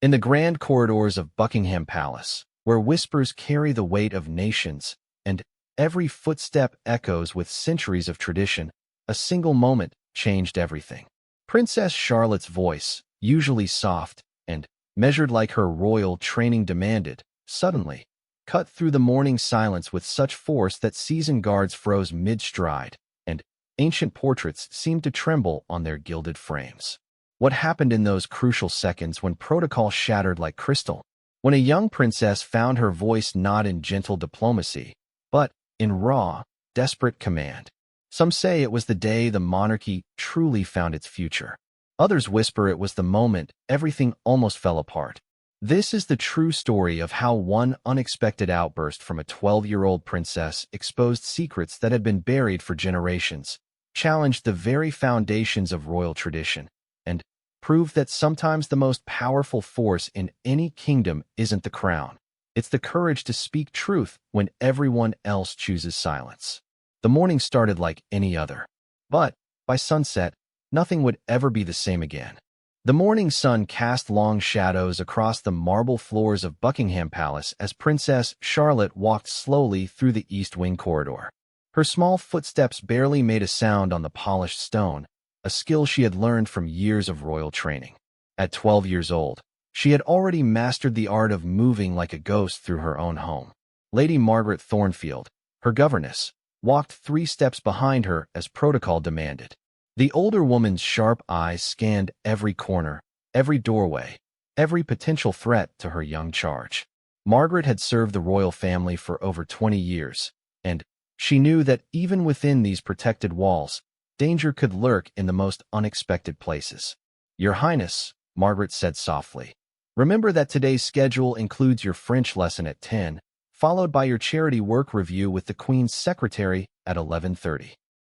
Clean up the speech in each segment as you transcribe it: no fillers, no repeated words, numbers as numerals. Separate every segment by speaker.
Speaker 1: In the grand corridors of Buckingham Palace, where whispers carry the weight of nations, and every footstep echoes with centuries of tradition, a single moment changed everything. Princess Charlotte's voice, usually soft and measured like her royal training demanded, suddenly cut through the morning silence with such force that seasoned guards froze mid-stride, and ancient portraits seemed to tremble on their gilded frames. What happened in those crucial seconds when protocol shattered like crystal? When a young princess found her voice not in gentle diplomacy, but in raw, desperate command. Some say it was the day the monarchy truly found its future. Others whisper it was the moment everything almost fell apart. This is the true story of how one unexpected outburst from a 12-year-old princess exposed secrets that had been buried for generations, challenged the very foundations of royal tradition, and proved that sometimes the most powerful force in any kingdom isn't the crown. It's the courage to speak truth when everyone else chooses silence. The morning started like any other. But, by sunset, nothing would ever be the same again. The morning sun cast long shadows across the marble floors of Buckingham Palace as Princess Charlotte walked slowly through the East Wing corridor. Her small footsteps barely made a sound on the polished stone, a skill she had learned from years of royal training. At 12 years old, she had already mastered the art of moving like a ghost through her own home. Lady Margaret Thornfield, her governess, walked 3 steps behind her as protocol demanded. The older woman's sharp eyes scanned every corner, every doorway, every potential threat to her young charge. Margaret had served the royal family for over 20 years, and she knew that even within these protected walls, danger could lurk in the most unexpected places. "Your Highness," Margaret said softly, "remember that today's schedule includes your French lesson at 10, followed by your charity work review with the Queen's secretary at 11:30.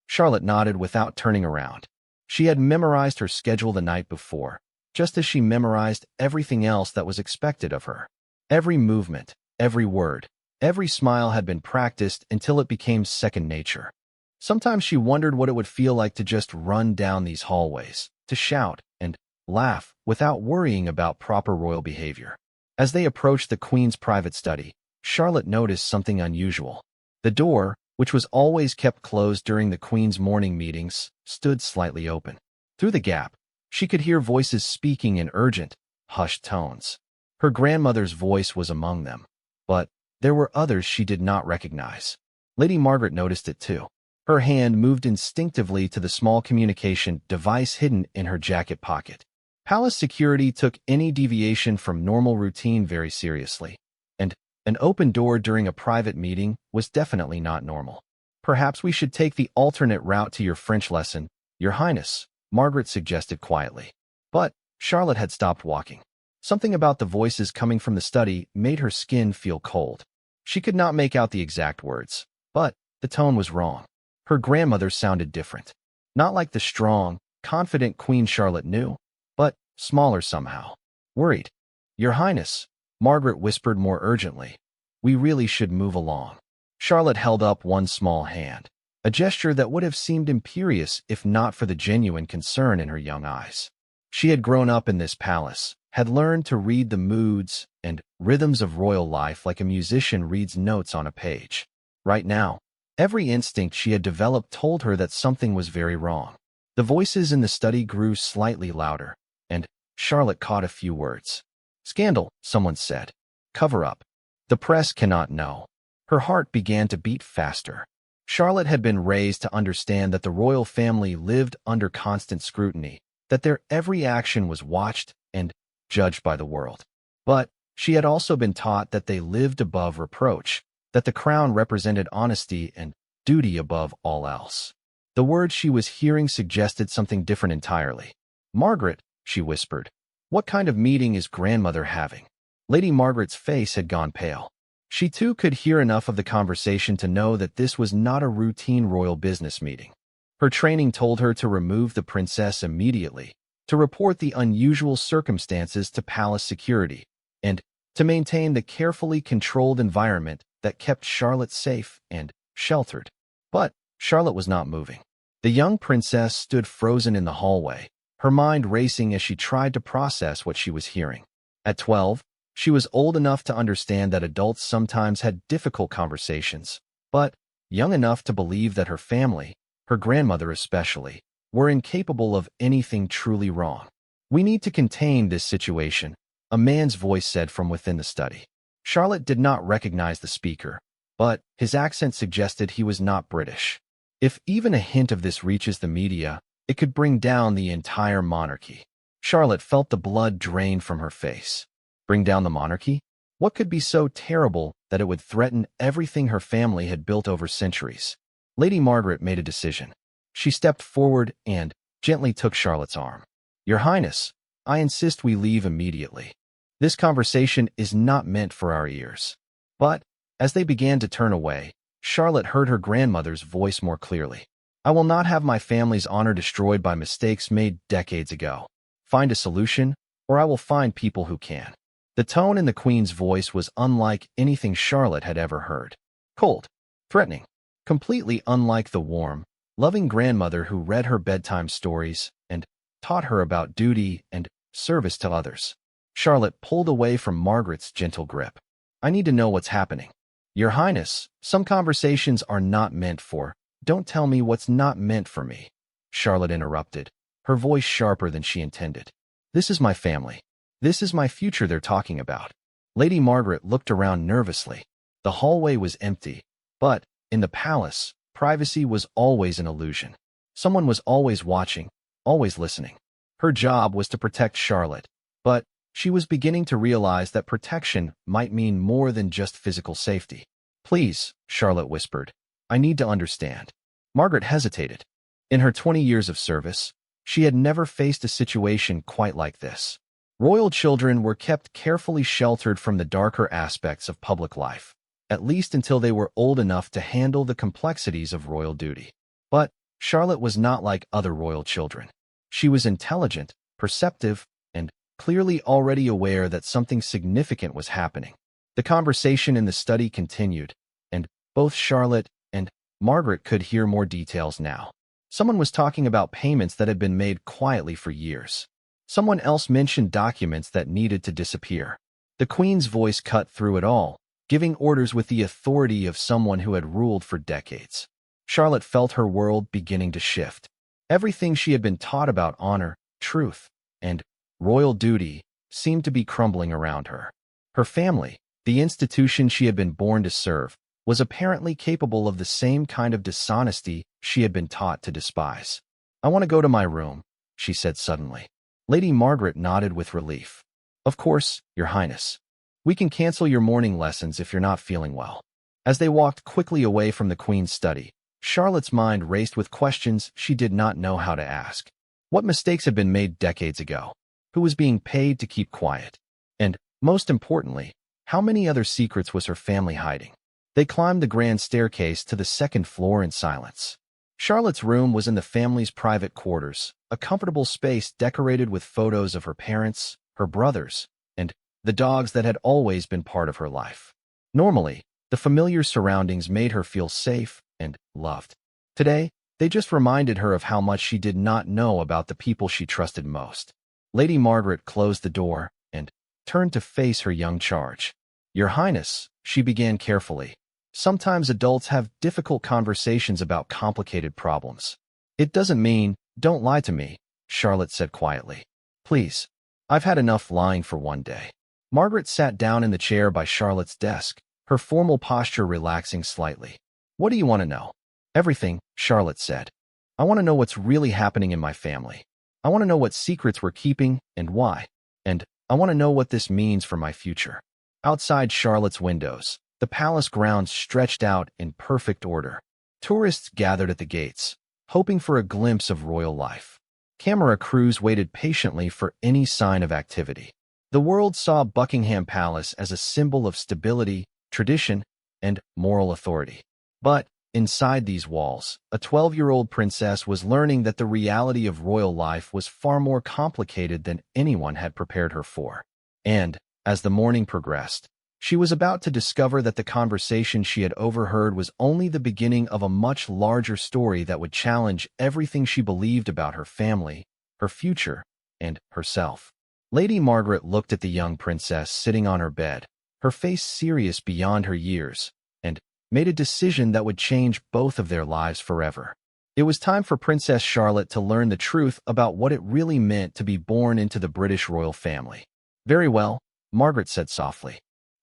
Speaker 1: Charlotte nodded without turning around. She had memorized her schedule the night before, just as she memorized everything else that was expected of her. Every movement, every word, every smile had been practiced until it became second nature. Sometimes she wondered what it would feel like to just run down these hallways, to shout and laugh without worrying about proper royal behavior. As they approached the Queen's private study, Charlotte noticed something unusual. The door, which was always kept closed during the Queen's morning meetings, stood slightly open. Through the gap, she could hear voices speaking in urgent, hushed tones. Her grandmother's voice was among them, but there were others she did not recognize. Lady Margaret noticed it too. Her hand moved instinctively to the small communication device hidden in her jacket pocket. Palace security took any deviation from normal routine very seriously, and an open door during a private meeting was definitely not normal. "Perhaps we should take the alternate route to your French lesson, Your Highness," Margaret suggested quietly. But Charlotte had stopped walking. Something about the voices coming from the study made her skin feel cold. She could not make out the exact words, but the tone was wrong. Her grandmother sounded different. Not like the strong, confident Queen Charlotte knew, but smaller somehow. Worried. "Your Highness," Margaret whispered more urgently, "we really should move along." Charlotte held up one small hand, a gesture that would have seemed imperious if not for the genuine concern in her young eyes. She had grown up in this palace, had learned to read the moods and rhythms of royal life like a musician reads notes on a page. Right now, every instinct she had developed told her that something was very wrong. The voices in the study grew slightly louder, and Charlotte caught a few words. "Scandal," someone said. "Cover up. The press cannot know." Her heart began to beat faster. Charlotte had been raised to understand that the royal family lived under constant scrutiny, that their every action was watched and judged by the world. But she had also been taught that they lived above reproach, that the crown represented honesty and duty above all else. The words she was hearing suggested something different entirely. "Margaret," she whispered, "what kind of meeting is grandmother having?" Lady Margaret's face had gone pale. She too could hear enough of the conversation to know that this was not a routine royal business meeting. Her training told her to remove the princess immediately, to report the unusual circumstances to palace security, and to maintain the carefully controlled environment that kept Charlotte safe and sheltered. But Charlotte was not moving. The young princess stood frozen in the hallway, her mind racing as she tried to process what she was hearing. At 12, she was old enough to understand that adults sometimes had difficult conversations, but young enough to believe that her family, her grandmother especially, were incapable of anything truly wrong. "We need to contain this situation," a man's voice said from within the study. Charlotte did not recognize the speaker, but his accent suggested he was not British. If even a hint of this reaches the media, it could bring down the entire monarchy. Charlotte felt the blood drain from her face. Bring down the monarchy? What could be so terrible that it would threaten everything her family had built over centuries? Lady Margaret made a decision. She stepped forward and gently took Charlotte's arm. "Your Highness, I insist we leave immediately. This conversation is not meant for our ears." But as they began to turn away, Charlotte heard her grandmother's voice more clearly. "I will not have my family's honor destroyed by mistakes made decades ago. Find a solution, or I will find people who can." The tone in the Queen's voice was unlike anything Charlotte had ever heard. Cold, threatening, completely unlike the warm, loving grandmother who read her bedtime stories and taught her about duty and service to others. Charlotte pulled away from Margaret's gentle grip. "I need to know what's happening." "Your Highness, some conversations are not meant for—" "Don't tell me what's not meant for me," Charlotte interrupted, her voice sharper than she intended. "This is my family. This is my future they're talking about." Lady Margaret looked around nervously. The hallway was empty, but in the palace, privacy was always an illusion. Someone was always watching, always listening. Her job was to protect Charlotte, but she was beginning to realize that protection might mean more than just physical safety. "Please," Charlotte whispered, "I need to understand." Margaret hesitated. In her 20 years of service, she had never faced a situation quite like this. Royal children were kept carefully sheltered from the darker aspects of public life, at least until they were old enough to handle the complexities of royal duty. But Charlotte was not like other royal children. She was intelligent, perceptive, and clearly already aware that something significant was happening. The conversation in the study continued, and both Charlotte and Margaret could hear more details now. Someone was talking about payments that had been made quietly for years. Someone else mentioned documents that needed to disappear. The Queen's voice cut through it all, giving orders with the authority of someone who had ruled for decades. Charlotte felt her world beginning to shift. Everything she had been taught about honor, truth, and royal duty seemed to be crumbling around her. Her family, the institution she had been born to serve, was apparently capable of the same kind of dishonesty she had been taught to despise. "I want to go to my room," she said suddenly. Lady Margaret nodded with relief. "Of course, Your Highness. We can cancel your morning lessons if you're not feeling well." As they walked quickly away from the Queen's study, Charlotte's mind raced with questions she did not know how to ask. What mistakes had been made decades ago? Who was being paid to keep quiet? And, most importantly, how many other secrets was her family hiding? They climbed the grand staircase to the second floor in silence. Charlotte's room was in the family's private quarters, a comfortable space decorated with photos of her parents, her brothers, and the dogs that had always been part of her life. Normally, the familiar surroundings made her feel safe and loved. Today, they just reminded her of how much she did not know about the people she trusted most. Lady Margaret closed the door and turned to face her young charge. "Your Highness," she began carefully, "sometimes adults have difficult conversations about complicated problems." "It doesn't mean, don't lie to me," Charlotte said quietly. "Please, I've had enough lying for one day." Margaret sat down in the chair by Charlotte's desk, her formal posture relaxing slightly. "What do you want to know?" "Everything," Charlotte said. "I want to know what's really happening in my family. I want to know what secrets we're keeping and why. And I want to know what this means for my future." Outside Charlotte's windows, the palace grounds stretched out in perfect order. Tourists gathered at the gates, hoping for a glimpse of royal life. Camera crews waited patiently for any sign of activity. The world saw Buckingham Palace as a symbol of stability, tradition, and moral authority. But inside these walls, a 12-year-old princess was learning that the reality of royal life was far more complicated than anyone had prepared her for. And, as the morning progressed, she was about to discover that the conversation she had overheard was only the beginning of a much larger story that would challenge everything she believed about her family, her future, and herself. Lady Margaret looked at the young princess sitting on her bed, her face serious beyond her years, and made a decision that would change both of their lives forever. It was time for Princess Charlotte to learn the truth about what it really meant to be born into the British royal family. "Very well," Margaret said softly.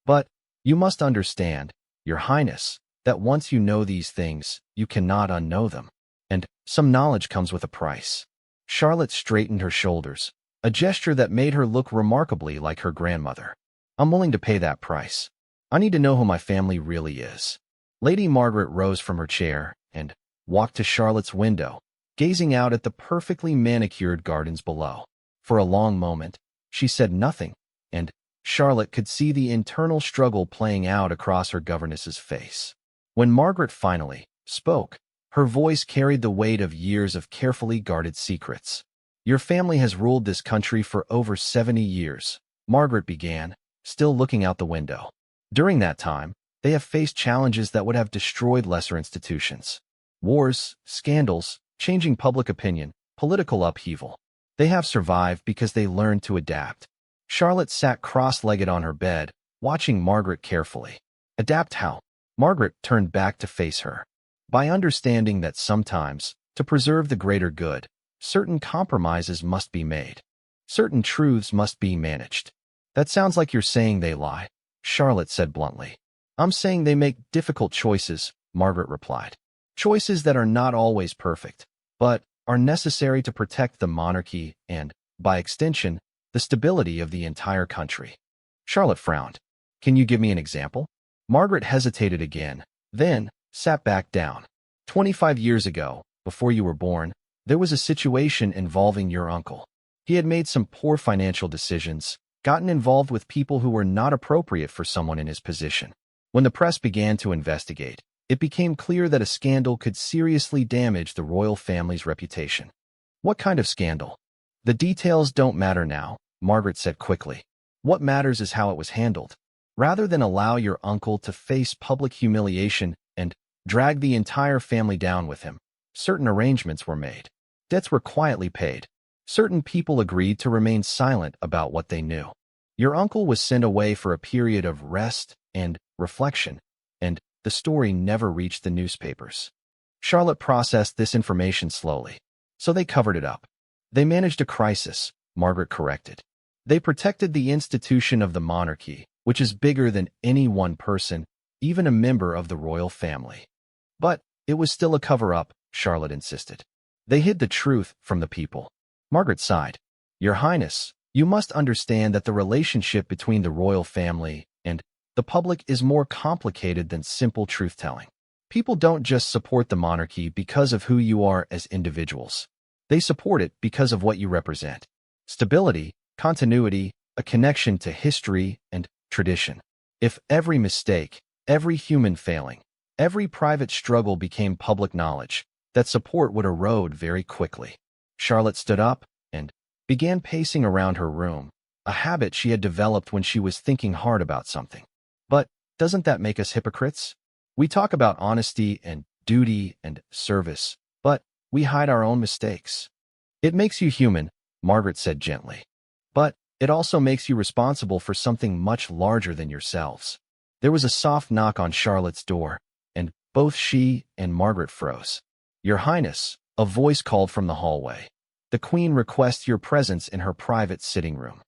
Speaker 1: "But you must understand, Your Highness, that once you know these things, you cannot unknow them. And some knowledge comes with a price." Charlotte straightened her shoulders, a gesture that made her look remarkably like her grandmother. "I'm willing to pay that price. I need to know who my family really is." Lady Margaret rose from her chair and walked to Charlotte's window, gazing out at the perfectly manicured gardens below. For a long moment, she said nothing, and Charlotte could see the internal struggle playing out across her governess's face. When Margaret finally spoke, her voice carried the weight of years of carefully guarded secrets. "Your family has ruled this country for over 70 years, Margaret began, still looking out the window. During that time, they have faced challenges that would have destroyed lesser institutions. Wars, scandals, changing public opinion, political upheaval. They have survived because they learned to adapt." Charlotte sat cross-legged on her bed, watching Margaret carefully. "Adapt how?" Margaret turned back to face her. "By understanding that sometimes, to preserve the greater good, certain compromises must be made. Certain truths must be managed." "That sounds like you're saying they lie," Charlotte said bluntly. "I'm saying they make difficult choices," Margaret replied. "Choices that are not always perfect, but are necessary to protect the monarchy and, by extension, the stability of the entire country." Charlotte frowned. "Can you give me an example?" Margaret hesitated again, then sat back down. 25 years ago, before you were born, there was a situation involving your uncle. He had made some poor financial decisions, gotten involved with people who were not appropriate for someone in his position. When the press began to investigate, it became clear that a scandal could seriously damage the royal family's reputation. "What kind of scandal?" "The details don't matter now," Margaret said quickly. "What matters is how it was handled. Rather than allow your uncle to face public humiliation and drag the entire family down with him, certain arrangements were made. Debts were quietly paid. Certain people agreed to remain silent about what they knew. Your uncle was sent away for a period of rest and reflection, and the story never reached the newspapers." Charlotte processed this information slowly. "So they covered it up." "They managed a crisis," Margaret corrected. "They protected the institution of the monarchy, which is bigger than any one person, even a member of the royal family." "But it was still a cover-up," Charlotte insisted. "They hid the truth from the people." Margaret sighed. "Your Highness, you must understand that the relationship between the royal family and the public is more complicated than simple truth-telling. People don't just support the monarchy because of who you are as individuals. They support it because of what you represent. Stability, continuity, a connection to history and tradition. If every mistake, every human failing, every private struggle became public knowledge, that support would erode very quickly." Charlotte stood up and began pacing around her room, a habit she had developed when she was thinking hard about something. "But doesn't that make us hypocrites? We talk about honesty and duty and service, but we hide our own mistakes." "It makes you human," Margaret said gently. "But it also makes you responsible for something much larger than yourselves." There was a soft knock on Charlotte's door, and both she and Margaret froze. "Your Highness," a voice called from the hallway. "The Queen requests your presence in her private sitting room."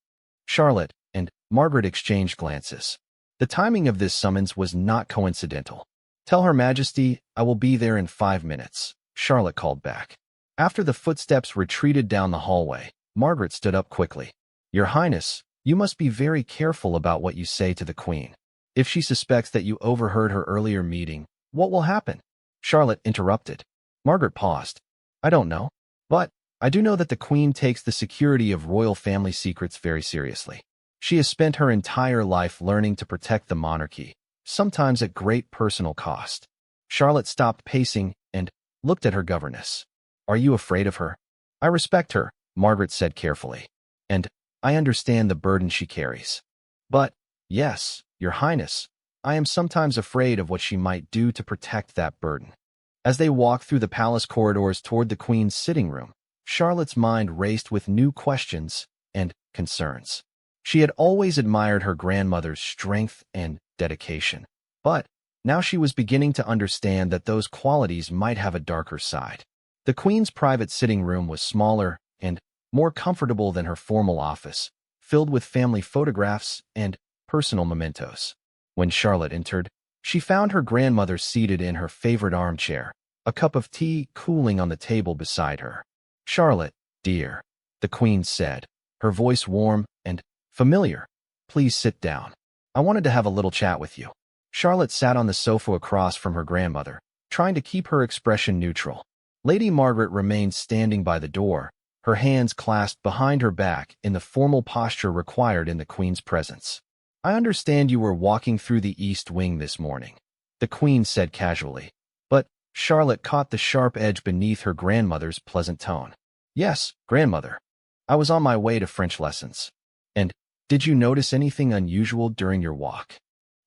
Speaker 1: Charlotte and Margaret exchanged glances. The timing of this summons was not coincidental. "Tell Her Majesty I will be there in 5 minutes," Charlotte called back. After the footsteps retreated down the hallway, Margaret stood up quickly. "Your Highness, you must be very careful about what you say to the Queen. If she suspects that you overheard her earlier meeting, what will happen?" Charlotte interrupted. Margaret paused. "I don't know. But I do know that the Queen takes the security of royal family secrets very seriously. She has spent her entire life learning to protect the monarchy, sometimes at great personal cost." Charlotte stopped pacing and looked at her governess. "Are you afraid of her?" "I respect her," Margaret said carefully. "And I understand the burden she carries. But, yes, Your Highness, I am sometimes afraid of what she might do to protect that burden." As they walked through the palace corridors toward the Queen's sitting room, Charlotte's mind raced with new questions and concerns. She had always admired her grandmother's strength and dedication, but now she was beginning to understand that those qualities might have a darker side. The Queen's private sitting room was smaller and more comfortable than her formal office, filled with family photographs and personal mementos. When Charlotte entered, she found her grandmother seated in her favorite armchair, a cup of tea cooling on the table beside her. "Charlotte, dear," the Queen said, her voice warm and familiar. "Please sit down. I wanted to have a little chat with you." Charlotte sat on the sofa across from her grandmother, trying to keep her expression neutral. Lady Margaret remained standing by the door, her hands clasped behind her back in the formal posture required in the Queen's presence. "I understand you were walking through the East Wing this morning," the Queen said casually, but Charlotte caught the sharp edge beneath her grandmother's pleasant tone. "Yes, grandmother. I was on my way to French lessons. And did you notice anything unusual during your walk?"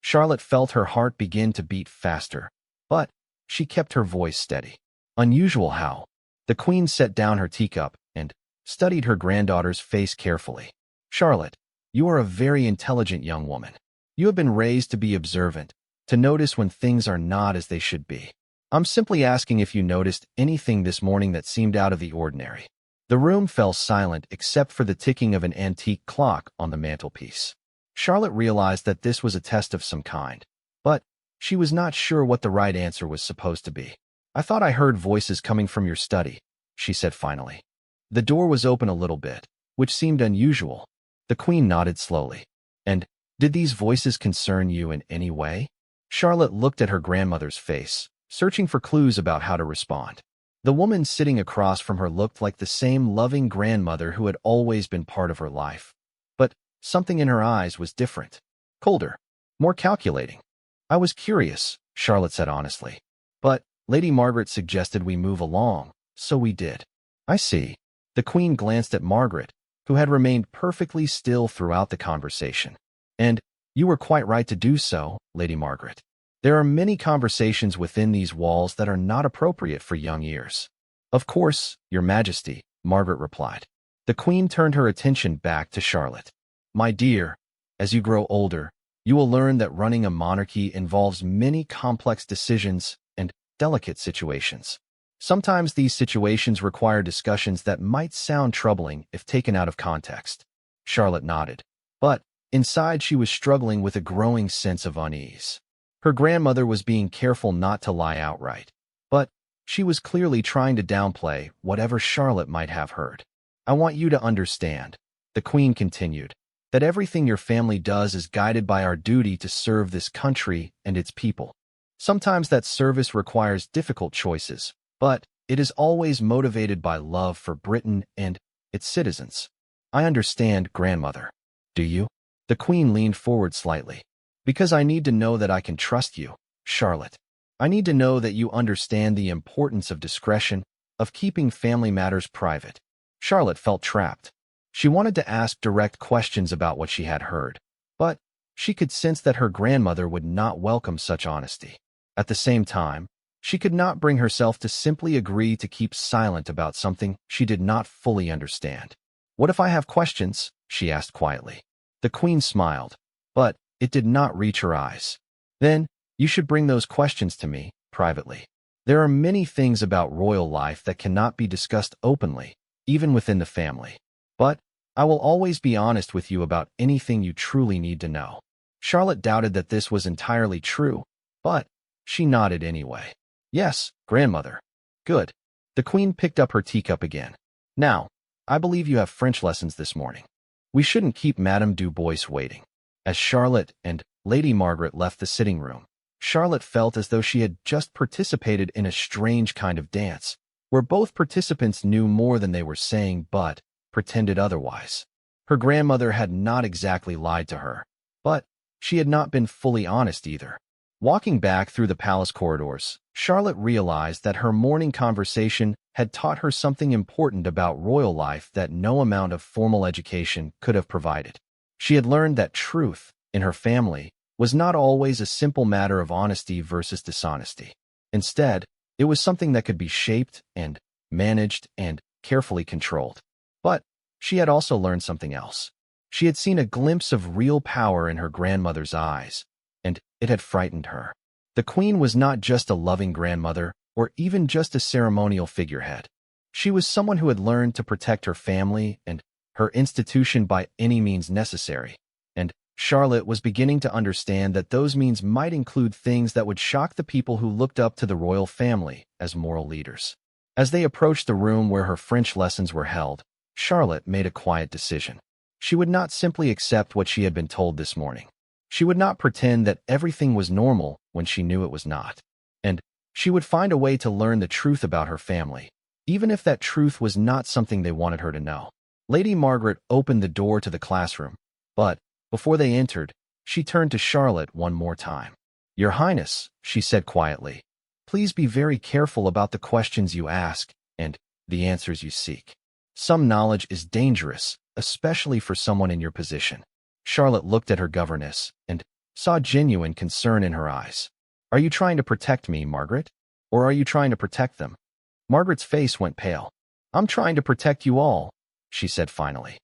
Speaker 1: Charlotte felt her heart begin to beat faster, but she kept her voice steady. "Unusual how?" The Queen set down her teacup and studied her granddaughter's face carefully. "Charlotte, you are a very intelligent young woman. You have been raised to be observant, to notice when things are not as they should be. I'm simply asking if you noticed anything this morning that seemed out of the ordinary." The room fell silent except for the ticking of an antique clock on the mantelpiece. Charlotte realized that this was a test of some kind, but she was not sure what the right answer was supposed to be. "I thought I heard voices coming from your study," she said finally. The door was open a little bit, which seemed unusual. The Queen nodded slowly. "And did these voices concern you in any way?" Charlotte looked at her grandmother's face, searching for clues about how to respond. The woman sitting across from her looked like the same loving grandmother who had always been part of her life. But something in her eyes was different, colder, more calculating. "I was curious," Charlotte said honestly. "But Lady Margaret suggested we move along, so we did." "I see." The Queen glanced at Margaret, who had remained perfectly still throughout the conversation. "And you were quite right to do so, Lady Margaret. There are many conversations within these walls that are not appropriate for young ears." "Of course, Your Majesty," Margaret replied. The Queen turned her attention back to Charlotte. "My dear, as you grow older, you will learn that running a monarchy involves many complex decisions and delicate situations. Sometimes these situations require discussions that might sound troubling if taken out of context." Charlotte nodded, but inside she was struggling with a growing sense of unease. Her grandmother was being careful not to lie outright, but she was clearly trying to downplay whatever Charlotte might have heard. "I want you to understand," the Queen continued, "that everything your family does is guided by our duty to serve this country and its people. Sometimes that service requires difficult choices, but it is always motivated by love for Britain and its citizens." "I understand, grandmother." "Do you?" The Queen leaned forward slightly. "Because I need to know that I can trust you, Charlotte. I need to know that you understand the importance of discretion, of keeping family matters private." Charlotte felt trapped. She wanted to ask direct questions about what she had heard, but she could sense that her grandmother would not welcome such honesty. At the same time, she could not bring herself to simply agree to keep silent about something she did not fully understand. "What if I have questions?" she asked quietly. The Queen smiled, but it did not reach her eyes. "Then you should bring those questions to me, privately. There are many things about royal life that cannot be discussed openly, even within the family. But I will always be honest with you about anything you truly need to know." Charlotte doubted that this was entirely true, but she nodded anyway. "Yes, grandmother." "Good." The Queen picked up her teacup again. "Now, I believe you have French lessons this morning. We shouldn't keep Madame du Bois waiting." As Charlotte and Lady Margaret left the sitting room, Charlotte felt as though she had just participated in a strange kind of dance, where both participants knew more than they were saying but pretended otherwise. Her grandmother had not exactly lied to her, but she had not been fully honest either. Walking back through the palace corridors, Charlotte realized that her morning conversation had taught her something important about royal life that no amount of formal education could have provided. She had learned that truth, in her family, was not always a simple matter of honesty versus dishonesty. Instead, it was something that could be shaped and managed and carefully controlled. But she had also learned something else. She had seen a glimpse of real power in her grandmother's eyes, and it had frightened her. The queen was not just a loving grandmother or even just a ceremonial figurehead. She was someone who had learned to protect her family and her institution by any means necessary, and Charlotte was beginning to understand that those means might include things that would shock the people who looked up to the royal family as moral leaders. As they approached the room where her French lessons were held, Charlotte made a quiet decision. She would not simply accept what she had been told this morning. She would not pretend that everything was normal when she knew it was not. And she would find a way to learn the truth about her family, even if that truth was not something they wanted her to know. Lady Margaret opened the door to the classroom, but before they entered, she turned to Charlotte one more time. "Your Highness," she said quietly, "please be very careful about the questions you ask and the answers you seek. Some knowledge is dangerous, especially for someone in your position." Charlotte looked at her governess and saw genuine concern in her eyes. "Are you trying to protect me, Margaret? Or are you trying to protect them?" Margaret's face went pale. "I'm trying to protect you all," she said finally.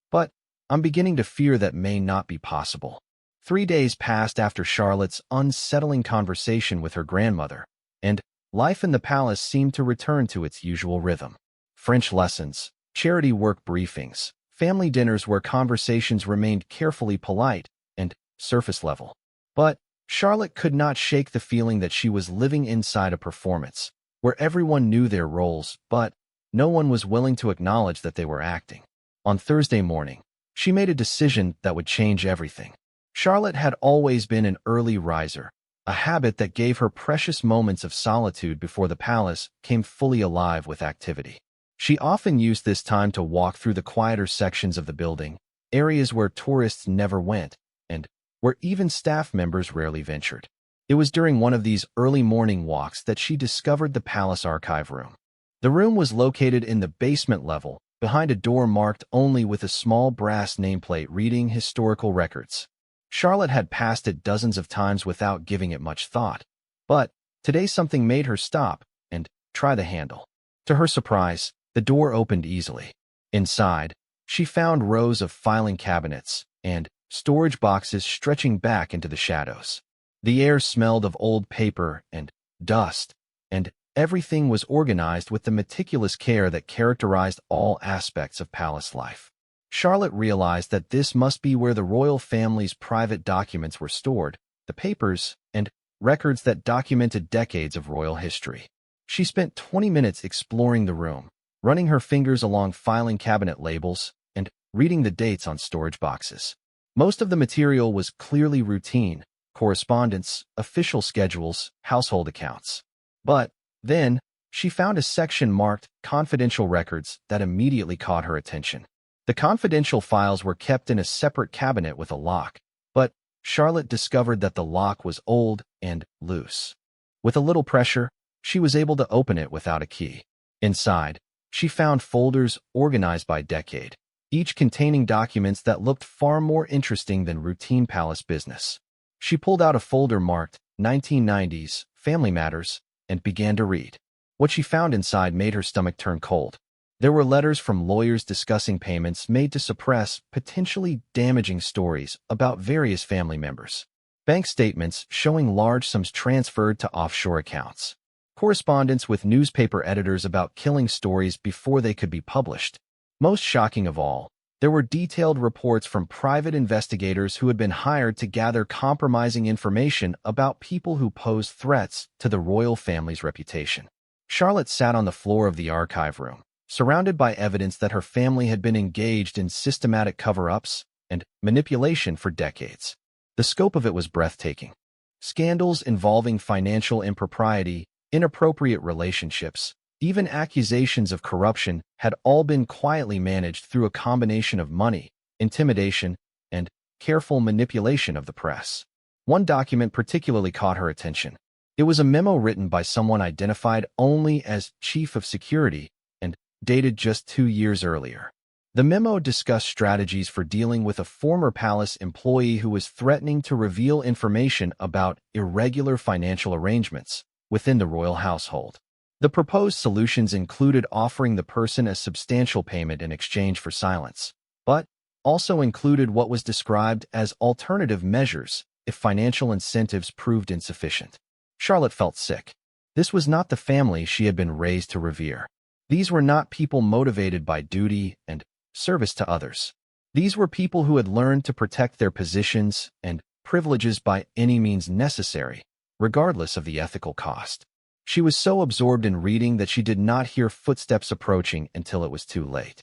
Speaker 1: "But I'm beginning to fear that may not be possible." 3 days passed after Charlotte's unsettling conversation with her grandmother, and life in the palace seemed to return to its usual rhythm. French lessons, charity work briefings, family dinners where conversations remained carefully polite and surface level. But Charlotte could not shake the feeling that she was living inside a performance, where everyone knew their roles, but no one was willing to acknowledge that they were acting. On Thursday morning, she made a decision that would change everything. Charlotte had always been an early riser, a habit that gave her precious moments of solitude before the palace came fully alive with activity. She often used this time to walk through the quieter sections of the building, areas where tourists never went, and where even staff members rarely ventured. It was during one of these early morning walks that she discovered the palace archive room. The room was located in the basement level, behind a door marked only with a small brass nameplate reading historical records. Charlotte had passed it dozens of times without giving it much thought, but today something made her stop and try the handle. To her surprise, the door opened easily. Inside, she found rows of filing cabinets and storage boxes stretching back into the shadows. The air smelled of old paper and dust, and everything was organized with the meticulous care that characterized all aspects of palace life. Charlotte realized that this must be where the royal family's private documents were stored, the papers and records that documented decades of royal history. She spent 20 minutes exploring the room, running her fingers along filing cabinet labels and reading the dates on storage boxes. Most of the material was clearly routine, correspondence, official schedules, household accounts. But then, she found a section marked Confidential Records that immediately caught her attention. The confidential files were kept in a separate cabinet with a lock, but Charlotte discovered that the lock was old and loose. With a little pressure, she was able to open it without a key. Inside, she found folders organized by decade, each containing documents that looked far more interesting than routine palace business. She pulled out a folder marked 1990s, Family Matters, and began to read. What she found inside made her stomach turn cold. There were letters from lawyers discussing payments made to suppress potentially damaging stories about various family members. Bank statements showing large sums transferred to offshore accounts. Correspondence with newspaper editors about killing stories before they could be published. Most shocking of all, there were detailed reports from private investigators who had been hired to gather compromising information about people who posed threats to the royal family's reputation. Charlotte sat on the floor of the archive room, surrounded by evidence that her family had been engaged in systematic cover-ups and manipulation for decades. The scope of it was breathtaking. Scandals involving financial impropriety, inappropriate relationships, even accusations of corruption had all been quietly managed through a combination of money, intimidation, and careful manipulation of the press. One document particularly caught her attention. It was a memo written by someone identified only as Chief of Security and dated just 2 years earlier. The memo discussed strategies for dealing with a former palace employee who was threatening to reveal information about irregular financial arrangements within the royal household. The proposed solutions included offering the person a substantial payment in exchange for silence, but also included what was described as alternative measures if financial incentives proved insufficient. Charlotte felt sick. This was not the family she had been raised to revere. These were not people motivated by duty and service to others. These were people who had learned to protect their positions and privileges by any means necessary, regardless of the ethical cost. She was so absorbed in reading that she did not hear footsteps approaching until it was too late.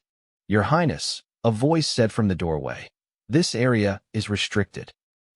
Speaker 1: "Your Highness," a voice said from the doorway. "This area is restricted."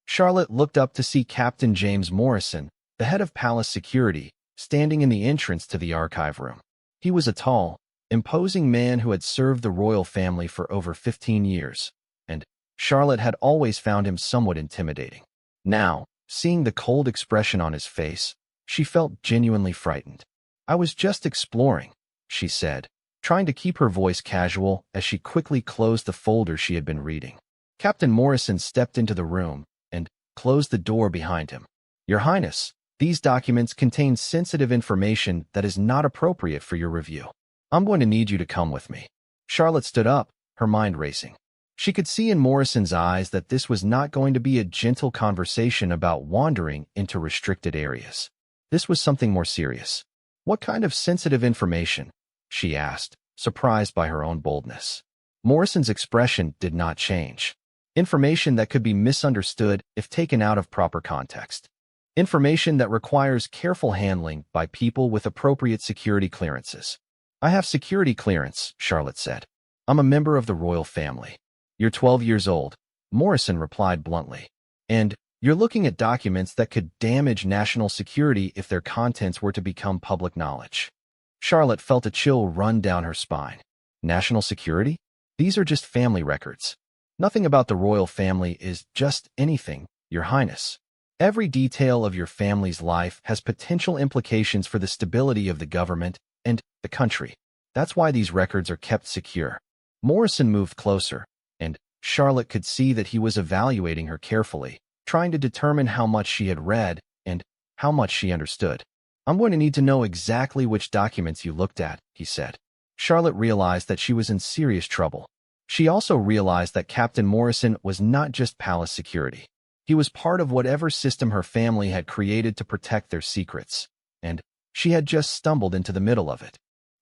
Speaker 1: Charlotte looked up to see Captain James Morrison, the head of palace security, standing in the entrance to the archive room. He was a tall, imposing man who had served the royal family for over 15 years, and Charlotte had always found him somewhat intimidating. Now, seeing the cold expression on his face, she felt genuinely frightened. "I was just exploring," she said, trying to keep her voice casual as she quickly closed the folder she had been reading. Captain Morrison stepped into the room and closed the door behind him. "Your Highness, these documents contain sensitive information that is not appropriate for your review. I'm going to need you to come with me." Charlotte stood up, her mind racing. She could see in Morrison's eyes that this was not going to be a gentle conversation about wandering into restricted areas. This was something more serious. "What kind of sensitive information?" she asked, surprised by her own boldness. Morrison's expression did not change. "Information that could be misunderstood if taken out of proper context. Information that requires careful handling by people with appropriate security clearances." "I have security clearance," Charlotte said. "I'm a member of the royal family." "You're 12 years old," Morrison replied bluntly. "And you're looking at documents that could damage national security if their contents were to become public knowledge." Charlotte felt a chill run down her spine. National security? These are just family records. Nothing about the royal family is just anything, Your Highness. Every detail of your family's life has potential implications for the stability of the government and the country. That's why these records are kept secure. Morrison moved closer, and Charlotte could see that he was evaluating her carefully, trying to determine how much she had read and how much she understood. "I'm going to need to know exactly which documents you looked at," he said. Charlotte realized that she was in serious trouble. She also realized that Captain Morrison was not just palace security. He was part of whatever system her family had created to protect their secrets, and she had just stumbled into the middle of it.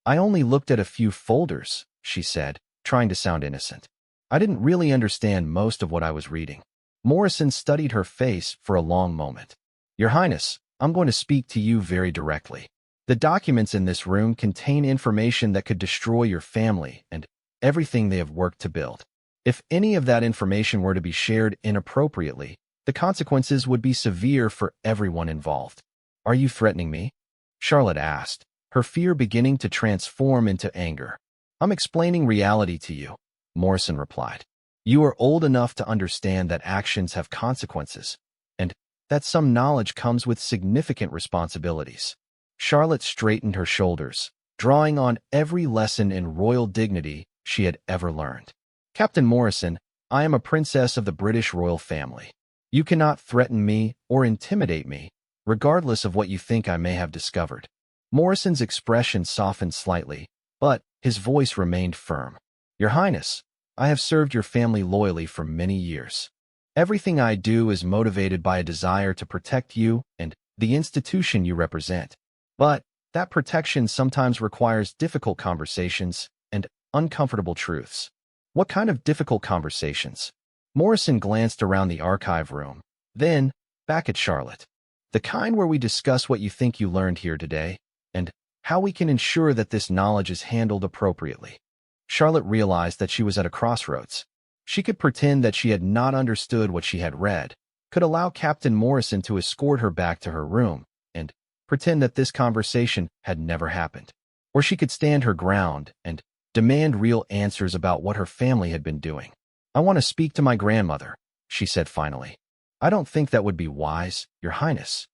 Speaker 1: "I only looked at a few folders," she said, trying to sound innocent. "I didn't really understand most of what I was reading." Morrison studied her face for a long moment. "Your Highness, I'm going to speak to you very directly. The documents in this room contain information that could destroy your family and everything they have worked to build. If any of that information were to be shared inappropriately, the consequences would be severe for everyone involved." "Are you threatening me?" Charlotte asked, her fear beginning to transform into anger. "I'm explaining reality to you," Morrison replied. "You are old enough to understand that actions have consequences, and that some knowledge comes with significant responsibilities." Charlotte straightened her shoulders, drawing on every lesson in royal dignity she had ever learned. "Captain Morrison, I am a princess of the British royal family. You cannot threaten me or intimidate me, regardless of what you think I may have discovered." Morrison's expression softened slightly, but his voice remained firm. "Your Highness, I have served your family loyally for many years. Everything I do is motivated by a desire to protect you and the institution you represent. But that protection sometimes requires difficult conversations and uncomfortable truths." "What kind of difficult conversations?" Morrison glanced around the archive room, then back at Charlotte. "The kind where we discuss what you think you learned here today, and how we can ensure that this knowledge is handled appropriately." Charlotte realized that she was at a crossroads. She could pretend that she had not understood what she had read, could allow Captain Morrison to escort her back to her room, and pretend that this conversation had never happened. Or she could stand her ground and demand real answers about what her family had been doing. "I want to speak to my grandmother," she said finally. "I don't think that would be wise, Your Highness."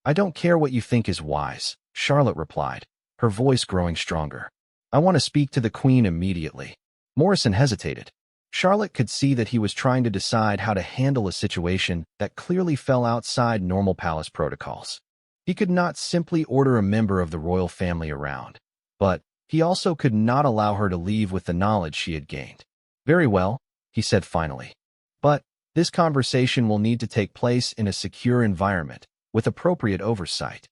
Speaker 1: "I don't care what you think is wise," Charlotte replied, her voice growing stronger. "I want to speak to the Queen immediately." Morrison hesitated. Charlotte could see that he was trying to decide how to handle a situation that clearly fell outside normal palace protocols. He could not simply order a member of the royal family around, but he also could not allow her to leave with the knowledge she had gained. "Very well," he said finally. "But this conversation will need to take place in a secure environment, with appropriate oversight."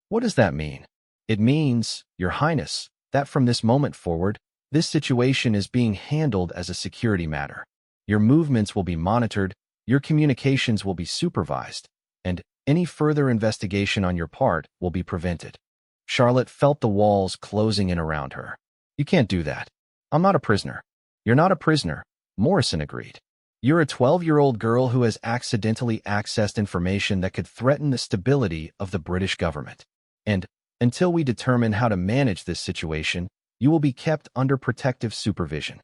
Speaker 1: "What does that mean?" "It means, Your Highness, that from this moment forward, this situation is being handled as a security matter. Your movements will be monitored, your communications will be supervised, and any further investigation on your part will be prevented." Charlotte felt the walls closing in around her. "You can't do that. I'm not a prisoner." "You're not a prisoner," Morrison agreed. "You're a 12-year-old girl who has accidentally accessed information that could threaten the stability of the British government. And until we determine how to manage this situation, you will be kept under protective supervision."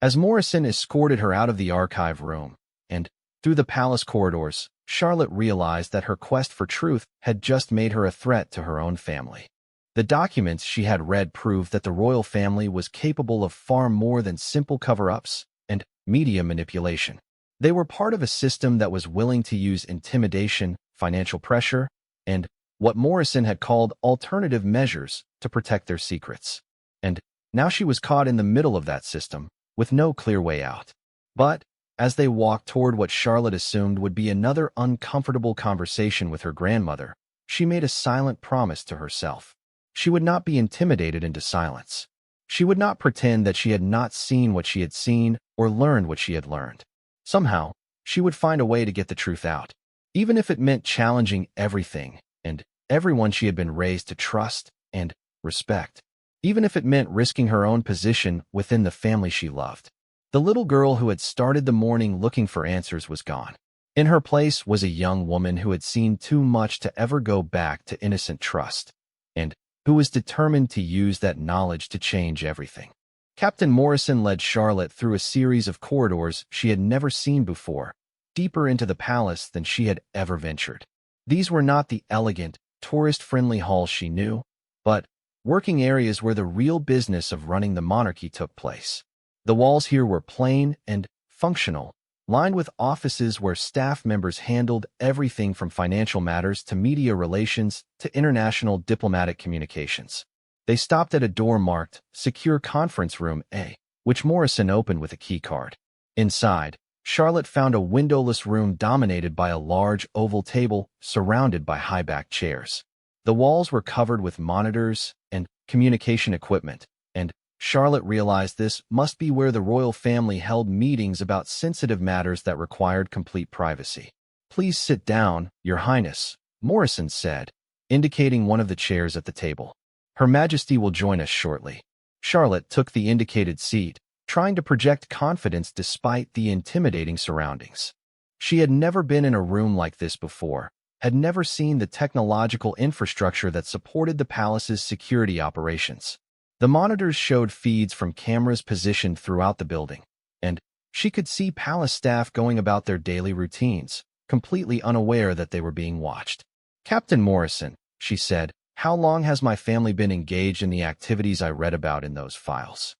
Speaker 1: As Morrison escorted her out of the archive room and through the palace corridors, Charlotte realized that her quest for truth had just made her a threat to her own family. The documents she had read proved that the royal family was capable of far more than simple cover-ups and media manipulation. They were part of a system that was willing to use intimidation, financial pressure, and what Morrison had called alternative measures to protect their secrets. And now she was caught in the middle of that system, with no clear way out. But as they walked toward what Charlotte assumed would be another uncomfortable conversation with her grandmother, she made a silent promise to herself. She would not be intimidated into silence. She would not pretend that she had not seen what she had seen or learned what she had learned. Somehow, she would find a way to get the truth out, even if it meant challenging everything and everyone she had been raised to trust and respect, even if it meant risking her own position within the family she loved. The little girl who had started the morning looking for answers was gone. In her place was a young woman who had seen too much to ever go back to innocent trust, and who was determined to use that knowledge to change everything. Captain Morrison led Charlotte through a series of corridors she had never seen before, deeper into the palace than she had ever ventured. These were not the elegant, tourist-friendly halls she knew, but working areas where the real business of running the monarchy took place. The walls here were plain and functional, lined with offices where staff members handled everything from financial matters to media relations to international diplomatic communications. They stopped at a door marked Secure Conference Room A, which Morrison opened with a keycard. Inside, Charlotte found a windowless room dominated by a large oval table surrounded by high-backed chairs. The walls were covered with monitors and communication equipment, and Charlotte realized this must be where the royal family held meetings about sensitive matters that required complete privacy. "Please sit down, Your Highness," Morrison said, indicating one of the chairs at the table. "Her Majesty will join us shortly." Charlotte took the indicated seat, trying to project confidence despite the intimidating surroundings. She had never been in a room like this before, had never seen the technological infrastructure that supported the palace's security operations. The monitors showed feeds from cameras positioned throughout the building, and she could see palace staff going about their daily routines, completely unaware that they were being watched. "Captain Morrison," she said, "how long has my family been engaged in the activities I read about in those files?"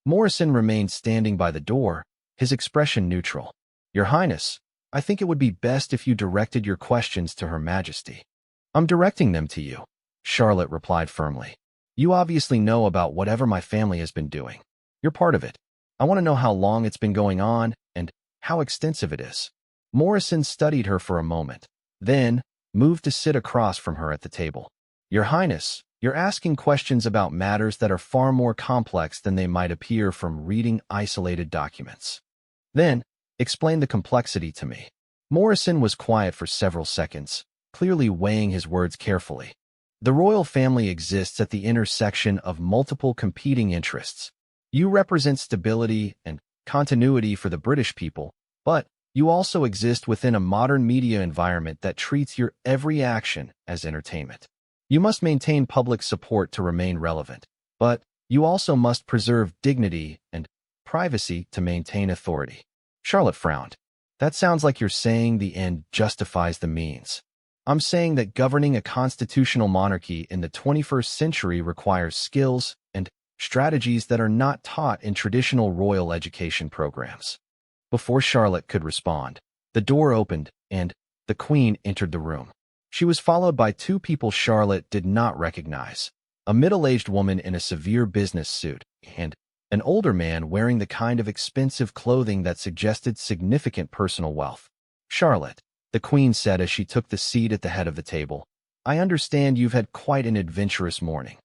Speaker 1: Morrison remained standing by the door, his expression neutral. "Your Highness, I think it would be best if you directed your questions to Her Majesty." "I'm directing them to you," Charlotte replied firmly. "You obviously know about whatever my family has been doing. You're part of it. I want to know how long it's been going on and how extensive it is." Morrison studied her for a moment, then moved to sit across from her at the table. "Your Highness, you're asking questions about matters that are far more complex than they might appear from reading isolated documents. Then, explain the complexity to me." Morrison was quiet for several seconds, clearly weighing his words carefully. "The royal family exists at the intersection of multiple competing interests. You represent stability and continuity for the British people, but you also exist within a modern media environment that treats your every action as entertainment. You must maintain public support to remain relevant, but you also must preserve dignity and privacy to maintain authority." Charlotte frowned. "That sounds like you're saying the end justifies the means." "I'm saying that governing a constitutional monarchy in the 21st century requires skills and strategies that are not taught in traditional royal education programs." Before Charlotte could respond, the door opened and the Queen entered the room. She was followed by two people Charlotte did not recognize, a middle-aged woman in a severe business suit and an older man wearing the kind of expensive clothing that suggested significant personal wealth. "Charlotte," the Queen said as she took the seat at the head of the table, "I understand you've had quite an adventurous morning."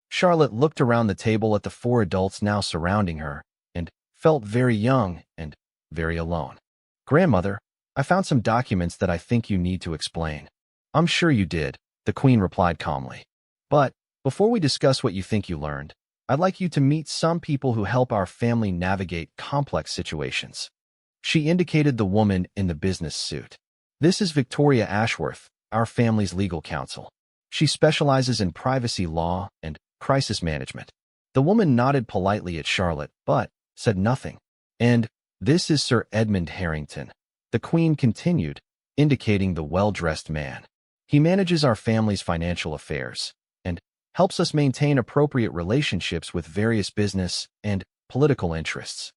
Speaker 1: Charlotte looked around the table at the four adults now surrounding her and felt very young and very alone. "Grandmother, I found some documents that I think you need to explain." "I'm sure you did," the Queen replied calmly. "But before we discuss what you think you learned, I'd like you to meet some people who help our family navigate complex situations." She indicated the woman in the business suit. "This is Victoria Ashworth, our family's legal counsel. She specializes in privacy law and crisis management." The woman nodded politely at Charlotte, but said nothing. "And this is Sir Edmund Harrington," the Queen continued, indicating the well-dressed man. "He manages our family's financial affairs and helps us maintain appropriate relationships with various business and political interests."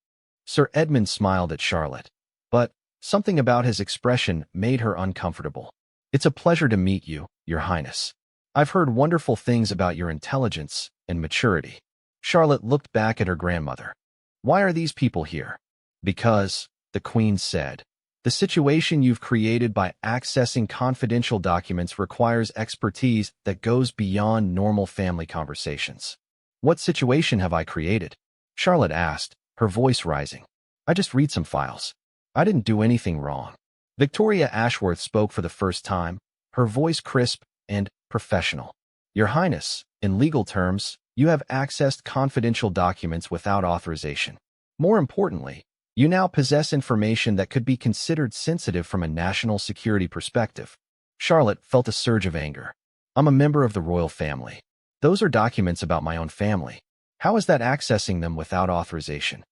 Speaker 1: Sir Edmund smiled at Charlotte, but something about his expression made her uncomfortable. "It's a pleasure to meet you, Your Highness. I've heard wonderful things about your intelligence and maturity." Charlotte looked back at her grandmother. "Why are these people here?" "Because," the Queen said, "the situation you've created by accessing confidential documents requires expertise that goes beyond normal family conversations." "What situation have I created?" Charlotte asked, her voice rising. "I just read some files. I didn't do anything wrong." Victoria Ashworth spoke for the first time, her voice crisp and professional. "Your Highness, in legal terms, you have accessed confidential documents without authorization. More importantly, you now possess information that could be considered sensitive from a national security perspective." Charlotte felt a surge of anger. "I'm a member of the royal family. Those are documents about my own family. How is that accessing them without authorization?"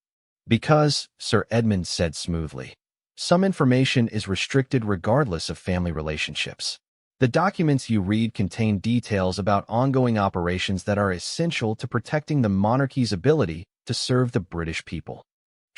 Speaker 1: "Because," Sir Edmund said smoothly, "some information is restricted regardless of family relationships. The documents you read contain details about ongoing operations that are essential to protecting the monarchy's ability to serve the British people."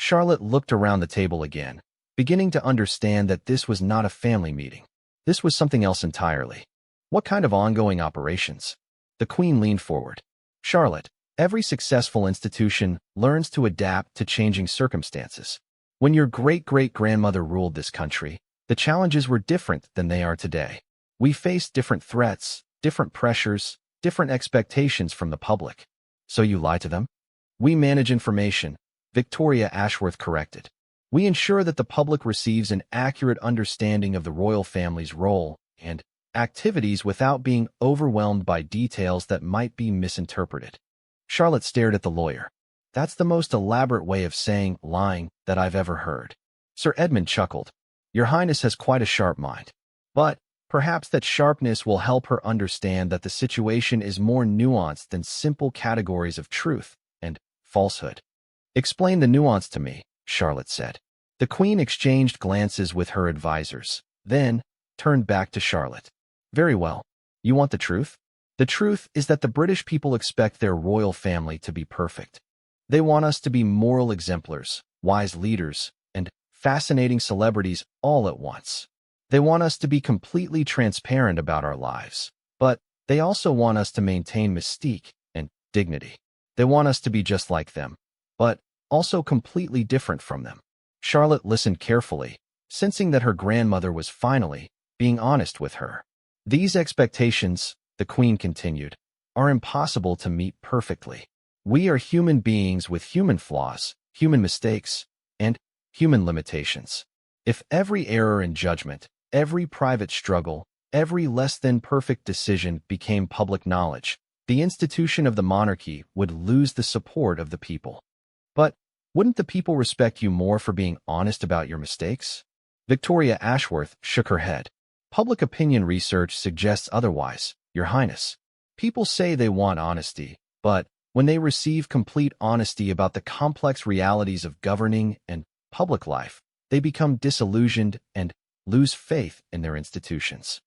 Speaker 1: Charlotte looked around the table again, beginning to understand that this was not a family meeting. This was something else entirely. "What kind of ongoing operations?" The Queen leaned forward. "Charlotte, every successful institution learns to adapt to changing circumstances. When your great-great-grandmother ruled this country, the challenges were different than they are today. We faced different threats, different pressures, different expectations from the public." "So you lie to them?" "We manage information," Victoria Ashworth corrected. "We ensure that the public receives an accurate understanding of the royal family's role and activities without being overwhelmed by details that might be misinterpreted." Charlotte stared at the lawyer. "That's the most elaborate way of saying lying that I've ever heard." Sir Edmund chuckled. "Your Highness has quite a sharp mind. But perhaps that sharpness will help her understand that the situation is more nuanced than simple categories of truth and falsehood." "Explain the nuance to me," Charlotte said. The Queen exchanged glances with her advisors, then turned back to Charlotte. "Very well. You want the truth? The truth is that the British people expect their royal family to be perfect. They want us to be moral exemplars, wise leaders, and fascinating celebrities all at once. They want us to be completely transparent about our lives, but they also want us to maintain mystique and dignity. They want us to be just like them, but also completely different from them." Charlotte listened carefully, sensing that her grandmother was finally being honest with her. "These expectations," the Queen continued, "are impossible to meet perfectly. We are human beings with human flaws, human mistakes, and human limitations. If every error in judgment, every private struggle, every less-than-perfect decision became public knowledge, the institution of the monarchy would lose the support of the people." "But wouldn't the people respect you more for being honest about your mistakes?" Victoria Ashworth shook her head. "Public opinion research suggests otherwise, Your Highness. People say they want honesty, but when they receive complete honesty about the complex realities of governing and public life, they become disillusioned and lose faith in their institutions."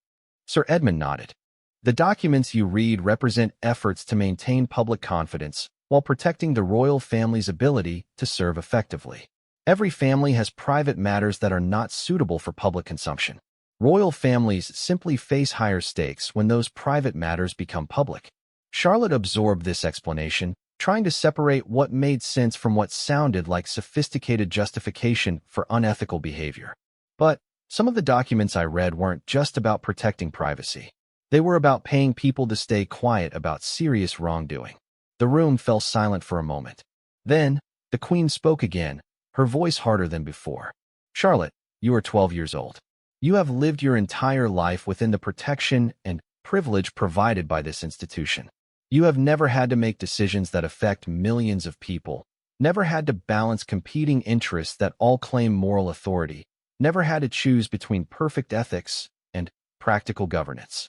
Speaker 1: Sir Edmund nodded. "The documents you read represent efforts to maintain public confidence while protecting the royal family's ability to serve effectively. Every family has private matters that are not suitable for public consumption. Royal families simply face higher stakes when those private matters become public. Charlotte absorbed this explanation, trying to separate what made sense from what sounded like sophisticated justification for unethical behavior. But some of the documents I read weren't just about protecting privacy. They were about paying people to stay quiet about serious wrongdoing. The room fell silent for a moment. Then, the Queen spoke again, her voice harder than before. Charlotte, you are 12 years old. You have lived your entire life within the protection and privilege provided by this institution. You have never had to make decisions that affect millions of people, never had to balance competing interests that all claim moral authority, never had to choose between perfect ethics and practical governance.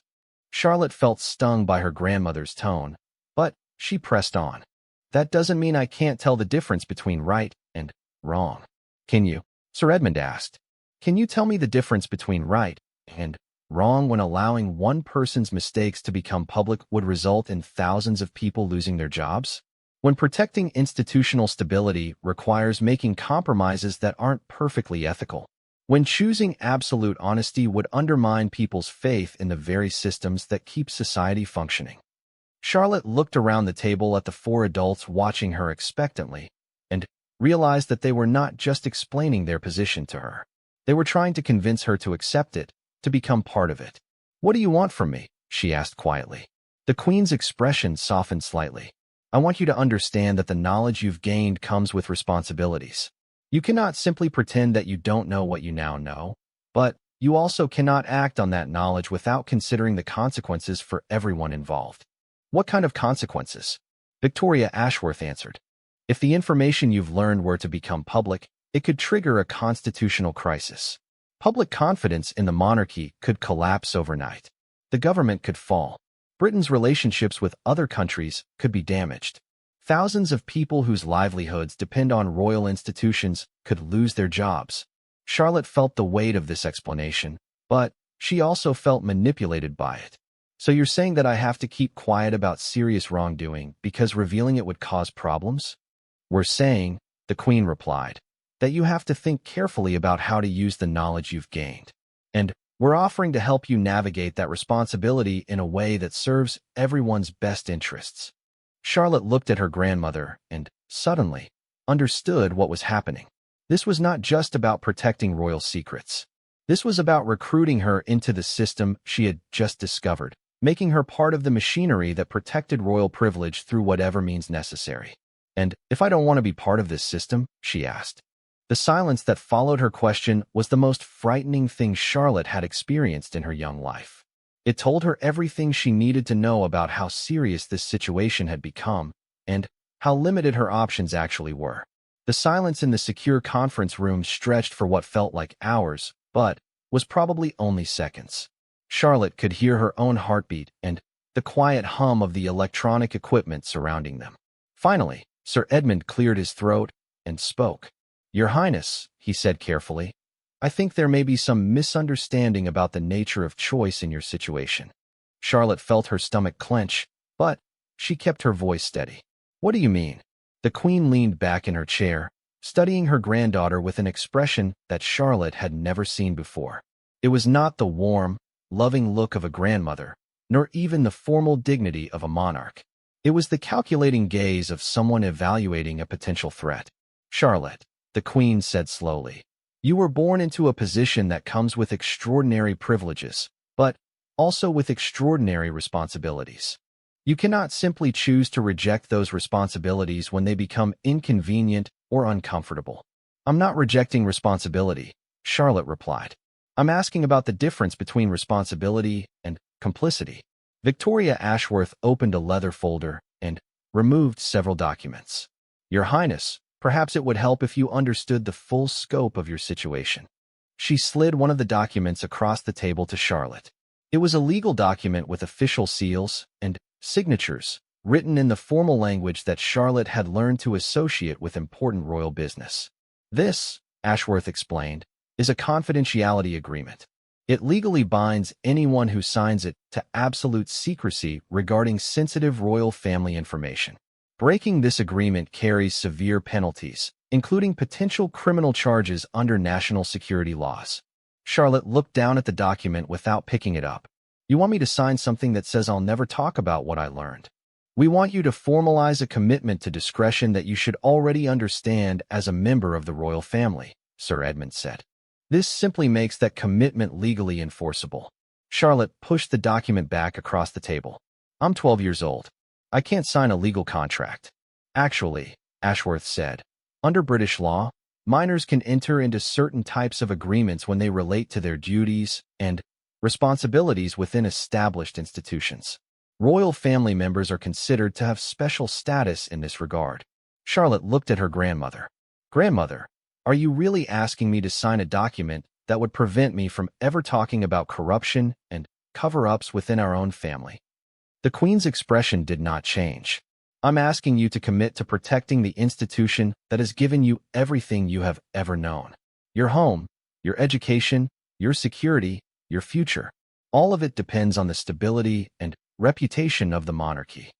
Speaker 1: Charlotte felt stung by her grandmother's tone, but she pressed on. That doesn't mean I can't tell the difference between right and wrong. Can you? Sir Edmund asked. Can you tell me the difference between right and wrong when allowing one person's mistakes to become public would result in thousands of people losing their jobs? When protecting institutional stability requires making compromises that aren't perfectly ethical? When choosing absolute honesty would undermine people's faith in the very systems that keep society functioning? Charlotte looked around the table at the four adults watching her expectantly and realized that they were not just explaining their position to her. They were trying to convince her to accept it, to become part of it. What do you want from me? She asked quietly. The Queen's expression softened slightly. I want you to understand that the knowledge you've gained comes with responsibilities. You cannot simply pretend that you don't know what you now know, but you also cannot act on that knowledge without considering the consequences for everyone involved. What kind of consequences? Victoria Ashworth answered. If the information you've learned were to become public, it could trigger a constitutional crisis. Public confidence in the monarchy could collapse overnight. The government could fall. Britain's relationships with other countries could be damaged. Thousands of people whose livelihoods depend on royal institutions could lose their jobs. Charlotte felt the weight of this explanation, but she also felt manipulated by it. So you're saying that I have to keep quiet about serious wrongdoing because revealing it would cause problems? We're saying, the Queen replied, that you have to think carefully about how to use the knowledge you've gained. And we're offering to help you navigate that responsibility in a way that serves everyone's best interests. Charlotte looked at her grandmother and, suddenly, understood what was happening. This was not just about protecting royal secrets. This was about recruiting her into the system she had just discovered, making her part of the machinery that protected royal privilege through whatever means necessary. And if I don't want to be part of this system, she asked. The silence that followed her question was the most frightening thing Charlotte had experienced in her young life. It told her everything she needed to know about how serious this situation had become and how limited her options actually were. The silence in the secure conference room stretched for what felt like hours, but was probably only seconds. Charlotte could hear her own heartbeat and the quiet hum of the electronic equipment surrounding them. Finally, Sir Edmund cleared his throat and spoke. Your Highness, he said carefully, I think there may be some misunderstanding about the nature of choice in your situation. Charlotte felt her stomach clench, but she kept her voice steady. What do you mean? The Queen leaned back in her chair, studying her granddaughter with an expression that Charlotte had never seen before. It was not the warm, loving look of a grandmother, nor even the formal dignity of a monarch. It was the calculating gaze of someone evaluating a potential threat. Charlotte, the Queen said slowly, you were born into a position that comes with extraordinary privileges, but also with extraordinary responsibilities. You cannot simply choose to reject those responsibilities when they become inconvenient or uncomfortable. I'm not rejecting responsibility, Charlotte replied. I'm asking about the difference between responsibility and complicity. Victoria Ashworth opened a leather folder and removed several documents. Your Highness, perhaps it would help if you understood the full scope of your situation. She slid one of the documents across the table to Charlotte. It was a legal document with official seals and signatures, written in the formal language that Charlotte had learned to associate with important royal business. This, Ashworth explained, is a confidentiality agreement. It legally binds anyone who signs it to absolute secrecy regarding sensitive royal family information. Breaking this agreement carries severe penalties, including potential criminal charges under national security laws. Charlotte looked down at the document without picking it up. You want me to sign something that says I'll never talk about what I learned? We want you to formalize a commitment to discretion that you should already understand as a member of the royal family, Sir Edmund said. This simply makes that commitment legally enforceable. Charlotte pushed the document back across the table. I'm 12 years old. I can't sign a legal contract. Actually, Ashworth said, under British law, minors can enter into certain types of agreements when they relate to their duties and responsibilities within established institutions. Royal family members are considered to have special status in this regard. Charlotte looked at her grandmother. Grandmother, are you really asking me to sign a document that would prevent me from ever talking about corruption and cover-ups within our own family? The Queen's expression did not change. I'm asking you to commit to protecting the institution that has given you everything you have ever known. Your home, your education, your security, your future. All of it depends on the stability and reputation of the monarchy.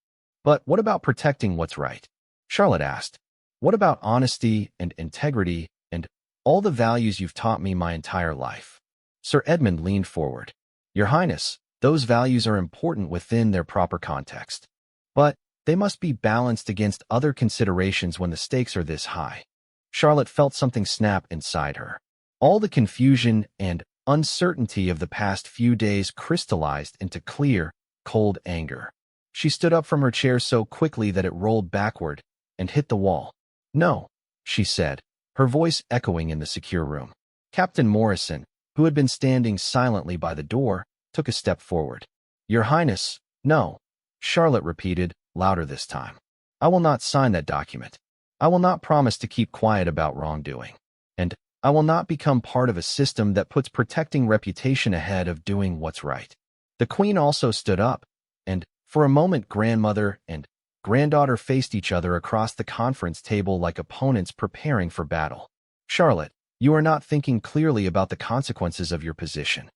Speaker 1: But what about protecting what's right? Charlotte asked. What about honesty and integrity and all the values you've taught me my entire life? Sir Edmund leaned forward. Your Highness, those values are important within their proper context. But they must be balanced against other considerations when the stakes are this high. Charlotte felt something snap inside her. All the confusion and uncertainty of the past few days crystallized into clear, cold anger. She stood up from her chair so quickly that it rolled backward and hit the wall. No, she said, her voice echoing in the secure room. Captain Morrison, who had been standing silently by the door, took a step forward. Your Highness, no, Charlotte repeated, louder this time. I will not sign that document. I will not promise to keep quiet about wrongdoing. And I will not become part of a system that puts protecting reputation ahead of doing what's right. The Queen also stood up, and for a moment grandmother and granddaughter faced each other across the conference table like opponents preparing for battle. Charlotte, you are not thinking clearly about the consequences of your position.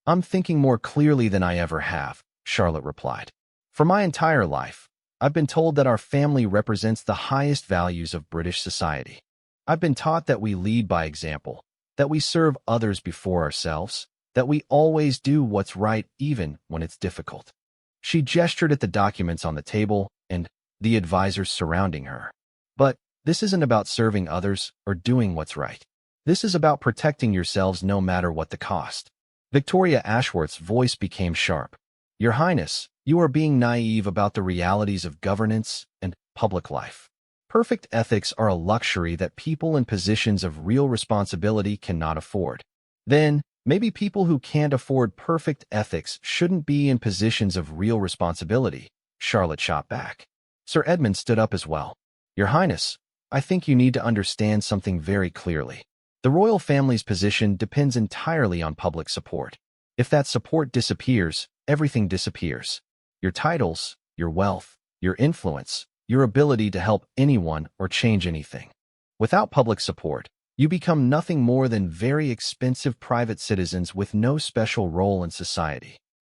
Speaker 1: I'm thinking more clearly than I ever have, Charlotte replied. For my entire life, I've been told that our family represents the highest values of British society. I've been taught that we lead by example, that we serve others before ourselves, that we always do what's right even when it's difficult. She gestured at the documents on the table and the advisors surrounding her. But this isn't about serving others or doing what's right. This is about protecting yourselves no matter what the cost. Victoria Ashworth's voice became sharp. Your Highness, you are being naive about the realities of governance and public life. Perfect ethics are a luxury that people in positions of real responsibility cannot afford. Then, maybe people who can't afford perfect ethics shouldn't be in positions of real responsibility, Charlotte shot back. Sir Edmund stood up as well. Your Highness, I think you need to understand something very clearly. The royal family's position depends entirely on public support. If that support disappears, everything disappears. Your titles, your wealth, your influence, your ability to help anyone or change anything. Without public support, you become nothing more than very expensive private citizens with no special role in society.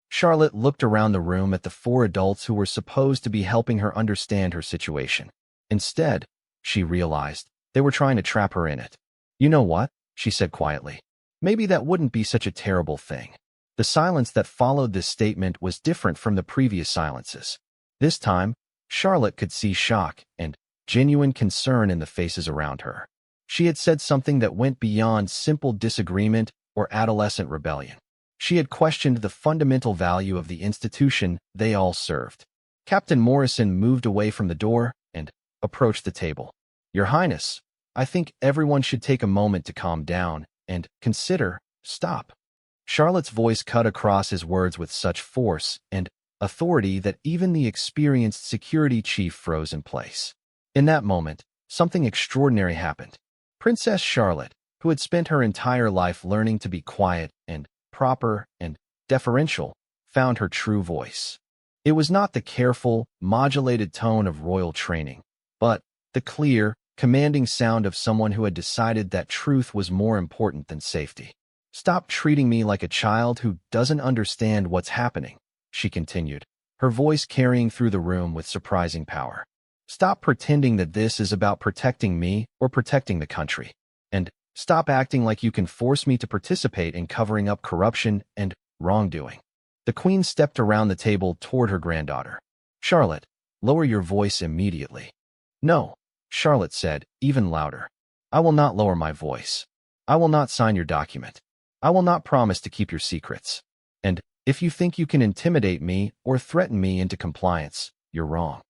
Speaker 1: Charlotte looked around the room at the four adults who were supposed to be helping her understand her situation. Instead, she realized they were trying to trap her in it. You know what? She said quietly. Maybe that wouldn't be such a terrible thing. The silence that followed this statement was different from the previous silences. This time, Charlotte could see shock and genuine concern in the faces around her. She had said something that went beyond simple disagreement or adolescent rebellion. She had questioned the fundamental value of the institution they all served. Captain Morrison moved away from the door and approached the table. Your Highness, I think everyone should take a moment to calm down and consider, stop. Charlotte's voice cut across his words with such force and authority that even the experienced security chief froze in place. In that moment, something extraordinary happened. Princess Charlotte, who had spent her entire life learning to be quiet and proper and deferential, found her true voice. It was not the careful, modulated tone of royal training, but the clear, commanding sound of someone who had decided that truth was more important than safety. Stop treating me like a child who doesn't understand what's happening, she continued, her voice carrying through the room with surprising power. Stop pretending that this is about protecting me or protecting the country. And Stop acting like you can force me to participate in covering up corruption and wrongdoing. The Queen stepped around the table toward her granddaughter. Charlotte, lower your voice immediately. No, Charlotte said, even louder. I will not lower my voice. I will not sign your document. I will not promise to keep your secrets. And if you think you can intimidate me or threaten me into compliance, you're wrong.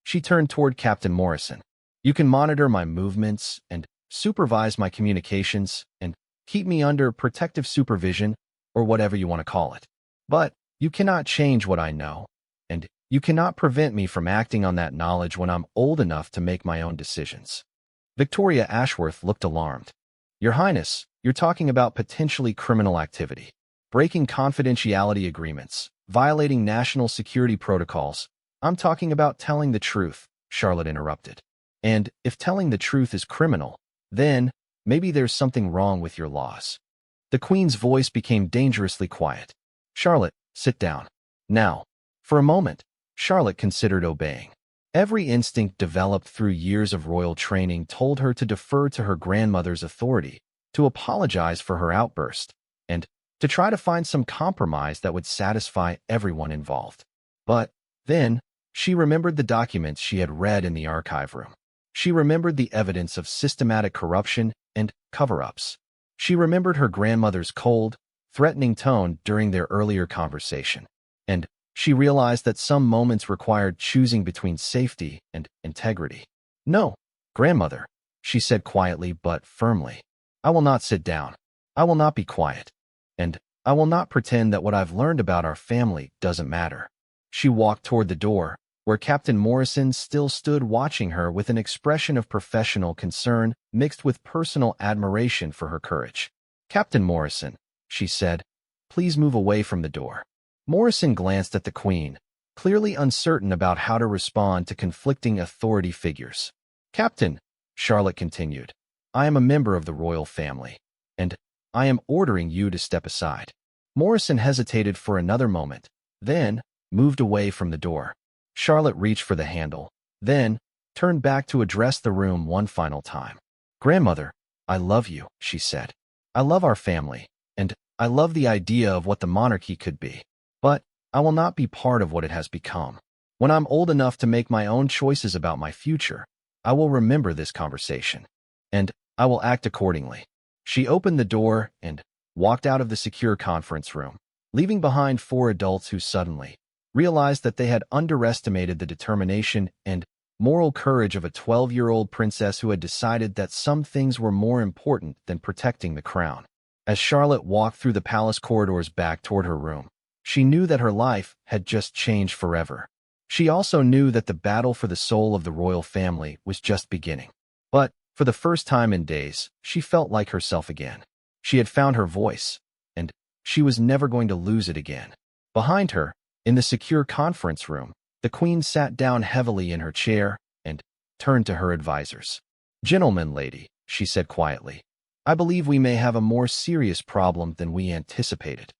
Speaker 1: She turned toward Captain Morrison. You can monitor my movements and supervise my communications and keep me under protective supervision or whatever you want to call it. But you cannot change what I know, and you cannot prevent me from acting on that knowledge when I'm old enough to make my own decisions. Victoria Ashworth looked alarmed. Your Highness, you're talking about potentially criminal activity, breaking confidentiality agreements, violating national security protocols. I'm talking about telling the truth, Charlotte interrupted. And if telling the truth is criminal, then maybe there's something wrong with your laws. The Queen's voice became dangerously quiet. Charlotte, sit down. Now, for a moment, Charlotte considered obeying. Every instinct developed through years of royal training told her to defer to her grandmother's authority, to apologize for her outburst, and to try to find some compromise that would satisfy everyone involved. But then, she remembered the documents she had read in the archive room. She remembered the evidence of systematic corruption and cover-ups. She remembered her grandmother's cold, threatening tone during their earlier conversation. And she realized that some moments required choosing between safety and integrity. No, grandmother, she said quietly but firmly. I will not sit down. I will not be quiet. And I will not pretend that what I've learned about our family doesn't matter. She walked toward the door, where Captain Morrison still stood watching her with an expression of professional concern mixed with personal admiration for her courage. Captain Morrison, she said, please move away from the door. Morrison glanced at the Queen, clearly uncertain about how to respond to conflicting authority figures. Captain, Charlotte continued, I am a member of the royal family, and I am ordering you to step aside. Morrison hesitated for another moment, then moved away from the door. Charlotte reached for the handle, then turned back to address the room one final time. Grandmother, I love you, she said. I love our family, and I love the idea of what the monarchy could be. But I will not be part of what it has become. When I'm old enough to make my own choices about my future, I will remember this conversation, and I will act accordingly. She opened the door and walked out of the secure conference room, leaving behind 4 adults who suddenly realized that they had underestimated the determination and moral courage of a 12-year-old princess who had decided that some things were more important than protecting the crown. As Charlotte walked through the palace corridors back toward her room, she knew that her life had just changed forever. She also knew that the battle for the soul of the royal family was just beginning. But for the first time in days, she felt like herself again. She had found her voice, and she was never going to lose it again. Behind her, in the secure conference room, the Queen sat down heavily in her chair and turned to her advisors. Gentlemen, lady, she said quietly, I believe we may have a more serious problem than we anticipated.